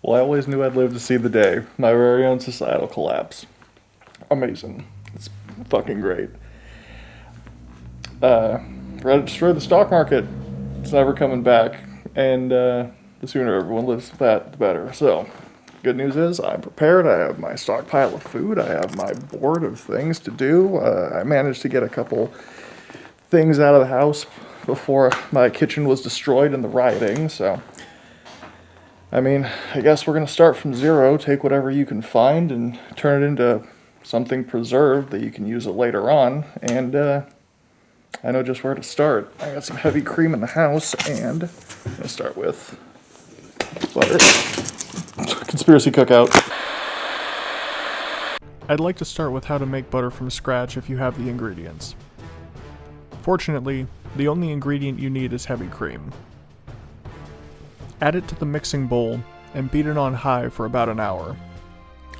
Well, I always knew I'd live to see the day. My very own societal collapse. Amazing. It's fucking great. Reddit destroyed the stock market. It's never coming back. And the sooner everyone lives with that, the better. So, good news is I'm prepared. I have my stockpile of food. I have my board of things to do. I managed to get a couple things out of the house before my kitchen was destroyed in the rioting. So, I mean, I guess we're going to start from zero, take whatever you can find and turn it into something preserved that you can use it later on. And I know just where to start. I got some heavy cream in the house, and I'm going to start with butter. Conspiracy cookout. I'd like to start with how to make butter from scratch if you have the ingredients. Fortunately, the only ingredient you need is heavy cream. Add it to the mixing bowl and beat it on high for about an hour.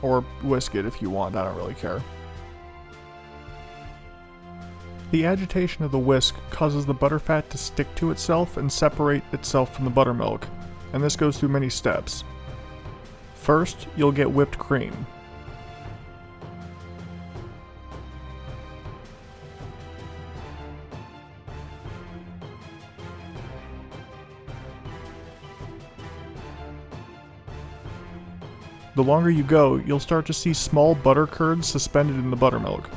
Or whisk it if you want, I don't really care. The agitation of the whisk causes the butterfat to stick to itself and separate itself from the buttermilk, and this goes through many steps. First, you'll get whipped cream. The longer you go, you'll start to see small butter curds suspended in the buttermilk.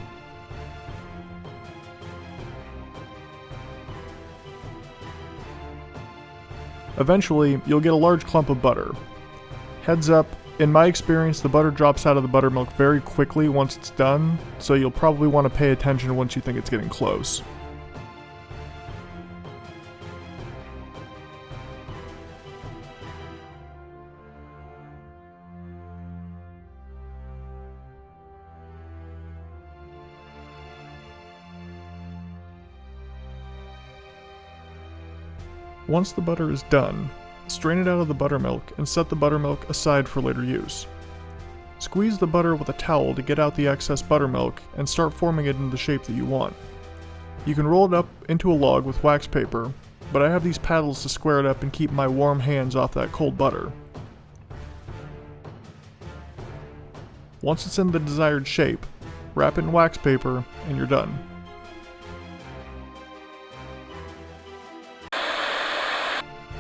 Eventually, you'll get a large clump of butter. Heads up, in my experience, the butter drops out of the buttermilk very quickly once it's done, so you'll probably want to pay attention once you think it's getting close. Once the butter is done, strain it out of the buttermilk and set the buttermilk aside for later use. Squeeze the butter with a towel to get out the excess buttermilk and start forming it in the shape that you want. You can roll it up into a log with wax paper, but I have these paddles to square it up and keep my warm hands off that cold butter. Once it's in the desired shape, wrap it in wax paper and you're done.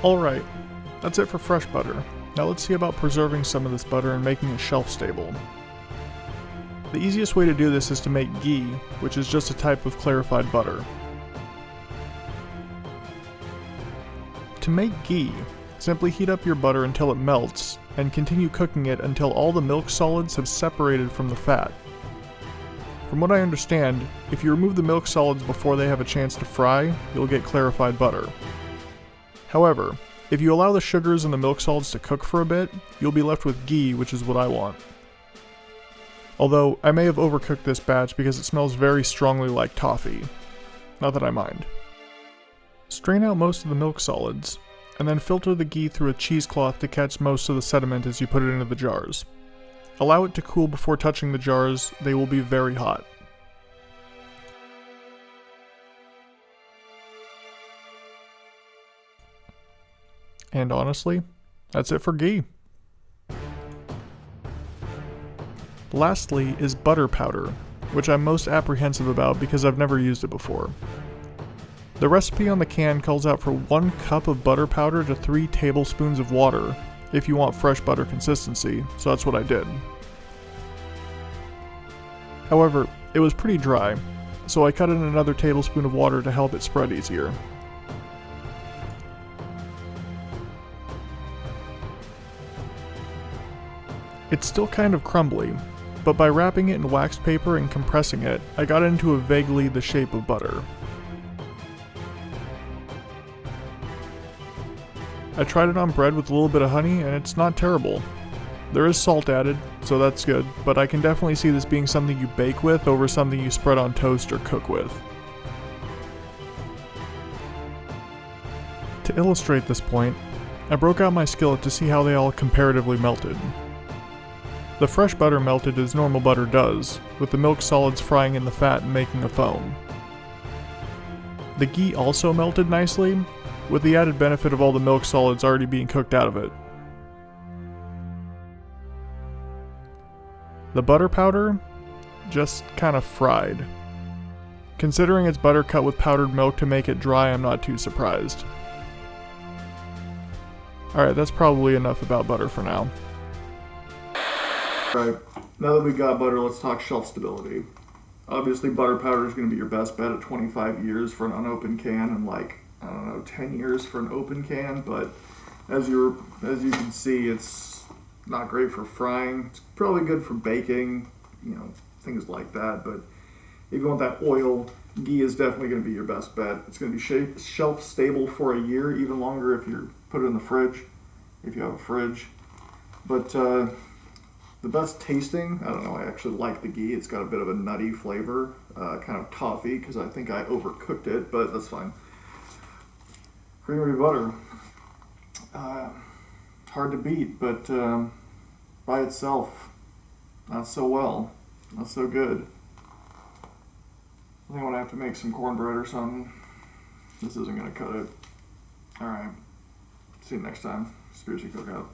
Alright, that's it for fresh butter. Now let's see about preserving some of this butter and making it shelf stable. The easiest way to do this is to make ghee, which is just a type of clarified butter. To make ghee, simply heat up your butter until it melts, and continue cooking it until all the milk solids have separated from the fat. From what I understand, if you remove the milk solids before they have a chance to fry, you'll get clarified butter. However, if you allow the sugars and the milk solids to cook for a bit, you'll be left with ghee, which is what I want. Although, I may have overcooked this batch because it smells very strongly like toffee. Not that I mind. Strain out most of the milk solids, and then filter the ghee through a cheesecloth to catch most of the sediment as you put it into the jars. Allow it to cool before touching the jars, they will be very hot. And honestly, that's it for ghee. Lastly is butter powder, which I'm most apprehensive about because I've never used it before. The recipe on the can calls out for 1 cup of butter powder to 3 tablespoons of water if you want fresh butter consistency, so that's what I did. However, it was pretty dry, so I cut in another tablespoon of water to help it spread easier. It's still kind of crumbly, but by wrapping it in wax paper and compressing it, I got it into a vaguely the shape of butter. I tried it on bread with a little bit of honey and it's not terrible. There is salt added, so that's good, but I can definitely see this being something you bake with over something you spread on toast or cook with. To illustrate this point, I broke out my skillet to see how they all comparatively melted. The fresh butter melted as normal butter does, with the milk solids frying in the fat and making a foam. The ghee also melted nicely, with the added benefit of all the milk solids already being cooked out of it. The butter powder, just kind of fried. Considering it's butter cut with powdered milk to make it dry, I'm not too surprised. Alright, that's probably enough about butter for now. Alright, now that we got butter, let's talk shelf stability. Obviously, butter powder is going to be your best bet at 25 years for an unopened can and like, I don't know, 10 years for an open can, but as you can see, it's not great for frying. It's probably good for baking, you know, things like that, but if you want that oil, ghee is definitely going to be your best bet. It's going to be shelf stable for a year, even longer if you put it in the fridge, if you have a fridge. But the best tasting, I don't know, I actually like the ghee. It's got a bit of a nutty flavor, kind of toffee, because I think I overcooked it, but that's fine. Creamery butter, hard to beat, but by itself, not so well, not so good. I think I'm gonna have to make some cornbread or something. This isn't gonna cut it. Alright, see you next time. Conspiracy Cookout.